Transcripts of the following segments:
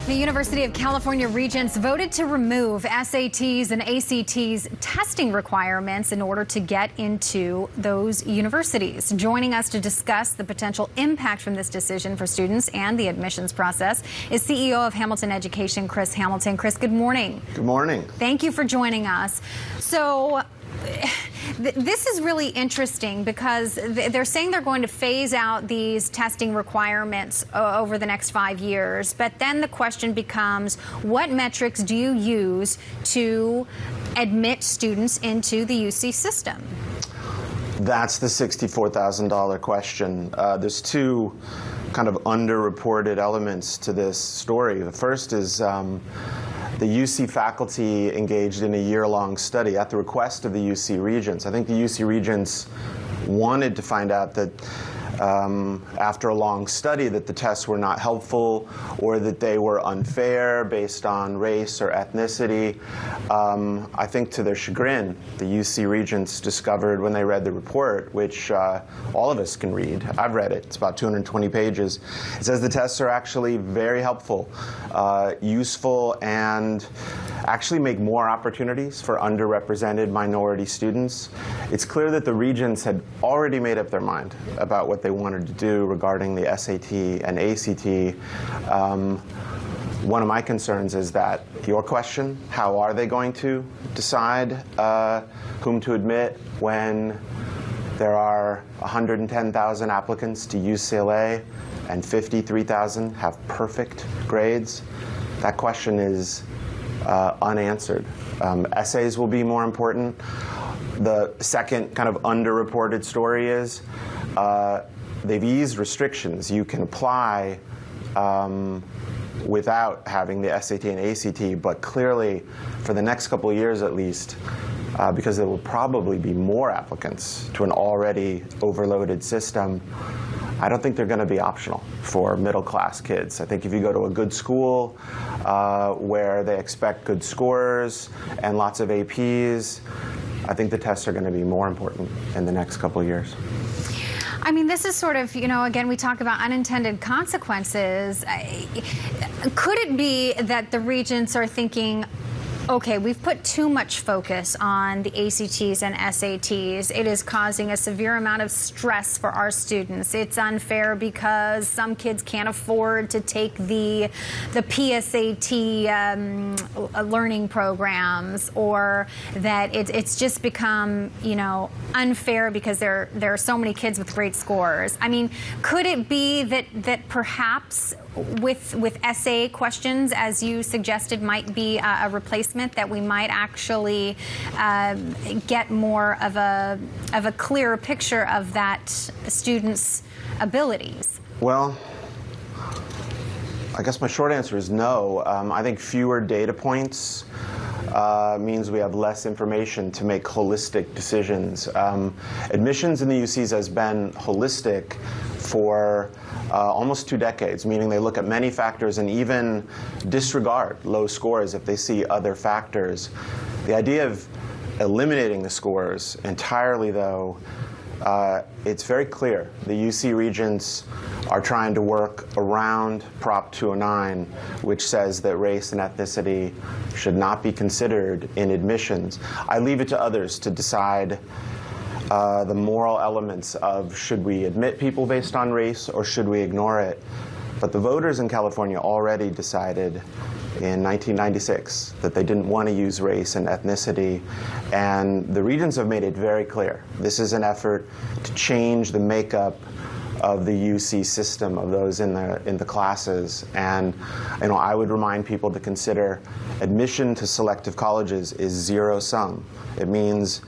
The University of California Regents voted to remove SATs and ACTs testing requirements in order to get into those universities. Joining us to discuss the potential impact from this decision for students and the admissions process is CEO of Hamilton Education, Chris Hamilton. Chris, good morning. Good morning. Thank you for joining us. So, this is really interesting because they're saying they're going to phase out these testing requirements over the next 5 years. But then the question becomes, what metrics do you use to admit students into the UC system? That's the $64,000 question. There's two kind of underreported elements to this story. The first is the UC faculty engaged in a year-long study at the request of the UC Regents. I think the UC Regents wanted to find out that after a long study that the tests were not helpful or that they were unfair based on race or ethnicity. I think to their chagrin, the UC Regents discovered when they read the report, which all of us can read. I've read it. It's about 220 pages. It says the tests are actually very helpful, useful, and actually make more opportunities for underrepresented minority students. It's clear that the Regents had already made up their mind about what they wanted to do regarding the SAT and ACT. One of my concerns is that your question, how are they going to decide whom to admit when there are 110,000 applicants to UCLA and 53,000 have perfect grades? That question is unanswered. Essays will be more important. The second kind of underreported story is they've eased restrictions. You can apply without having the SAT and ACT, but clearly for the next couple of years at least, because there will probably be more applicants to an already overloaded system, I don't think they're going to be optional for middle-class kids. I think if you go to a good school where they expect good scores and lots of APs, I think the tests are going to be more important in the next couple of years. I mean, this is sort of, again, we talk about unintended consequences. Could it be that the Regents are thinking, okay, we've put too much focus on the ACTs and SATs. It is causing a severe amount of stress for our students. It's unfair because some kids can't afford to take the PSAT learning programs, or that it's just become, unfair because there are so many kids with great scores. I mean, could it be that perhaps with essay questions, as you suggested, might be a replacement, that we might actually get more of a clearer picture of that student's abilities? Well, I guess my short answer is no. I think fewer data points means we have less information to make holistic decisions. Admissions in the UCs has been holistic for almost 2 decades, meaning they look at many factors and even disregard low scores if they see other factors. The idea of eliminating the scores entirely, though, it's very clear. The UC Regents are trying to work around Prop 209, which says that race and ethnicity should not be considered in admissions. I leave it to others to decide the moral elements of should we admit people based on race or should we ignore it. But the voters in California already decided in 1996 that they didn't want to use race and ethnicity, and the Regents have made it very clear. This is an effort to change the makeup of the UC system, of those in the classes. And I would remind people to consider admission to selective colleges is zero-sum. It means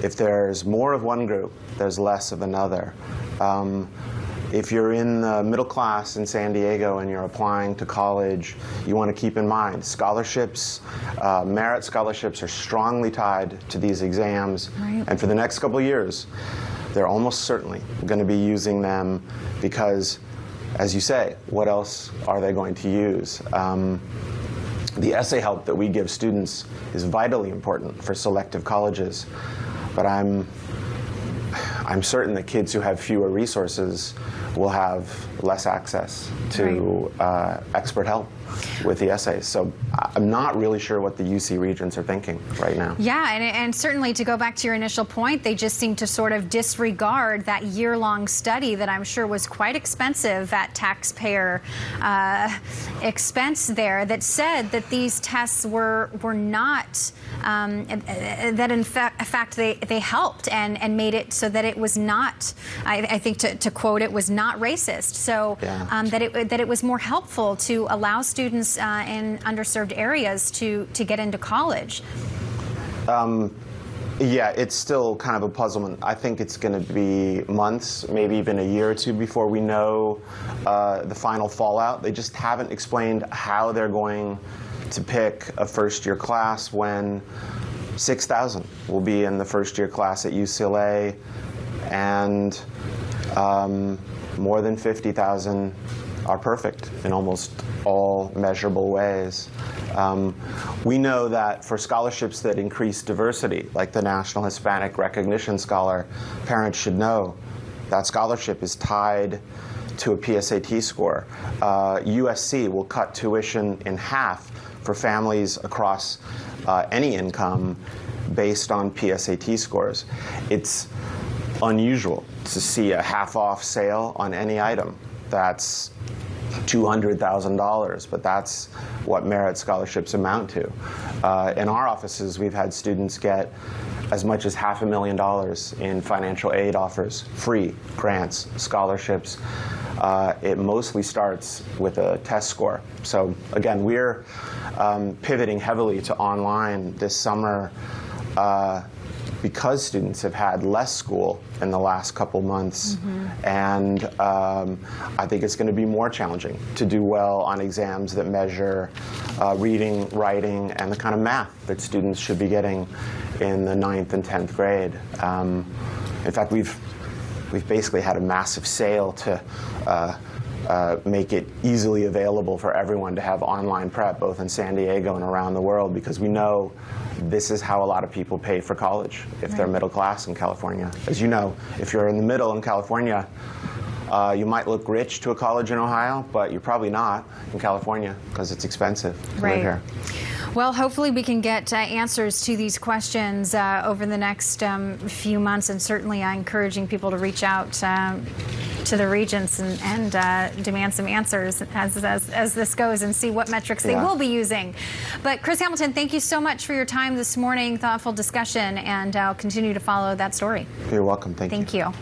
if there's more of one group, there's less of another. If you're in the middle class in San Diego and you're applying to college, you want to keep in mind scholarships, merit scholarships are strongly tied to these exams. Right. And for the next couple of years, they're almost certainly going to be using them because, as you say, what else are they going to use? The essay help that we give students is vitally important for selective colleges, but I'm certain that kids who have fewer resources will have less access to expert help. with the essays. So I'm not really sure what the UC regents are thinking right now. Yeah, and certainly to go back to your initial point, they just seem to sort of disregard that year-long study that I'm sure was quite expensive at taxpayer expense there, that said that these tests were not, that in fact they helped and made it so that it was not, I think to quote it, was not racist. So yeah. that it was more helpful to allow students in underserved areas to get into college. Yeah, it's still kind of a puzzlement. I think it's going to be months, maybe even a year or two before we know the final fallout. They just haven't explained how they're going to pick a first-year class when 6,000 will be in the first-year class at UCLA, and more than 50,000 are perfect in almost all measurable ways. We know that for scholarships that increase diversity, like the National Hispanic Recognition Scholar, parents should know that scholarship is tied to a PSAT score. USC will cut tuition in half for families across any income based on PSAT scores. It's unusual to see a half-off sale on any item. That's $200,000, but that's what merit scholarships amount to. In our offices, we've had students get as much as $500,000 in financial aid offers, free grants, scholarships. It mostly starts with a test score. So again, we're pivoting heavily to online this summer because students have had less school in the last couple months, and I think it's going to be more challenging to do well on exams that measure reading, writing, and the kind of math that students should be getting in the 9th and 10th grade. In fact, we've basically had a massive sale to make it easily available for everyone to have online prep, both in San Diego and around the world, because we know this is how a lot of people pay for college if they're middle class in California. As you know, if you're in the middle in California, you might look rich to a college in Ohio, but you're probably not in California because it's expensive to live here. Well, hopefully we can get answers to these questions over the next few months, and certainly I'm encouraging people to reach out to the regents and demand some answers as this goes, and see what metrics they will be using. But Chris Hamilton, thank you so much for your time this morning, thoughtful discussion, and I'll continue to follow that story. You're welcome. Thank you. Thank you.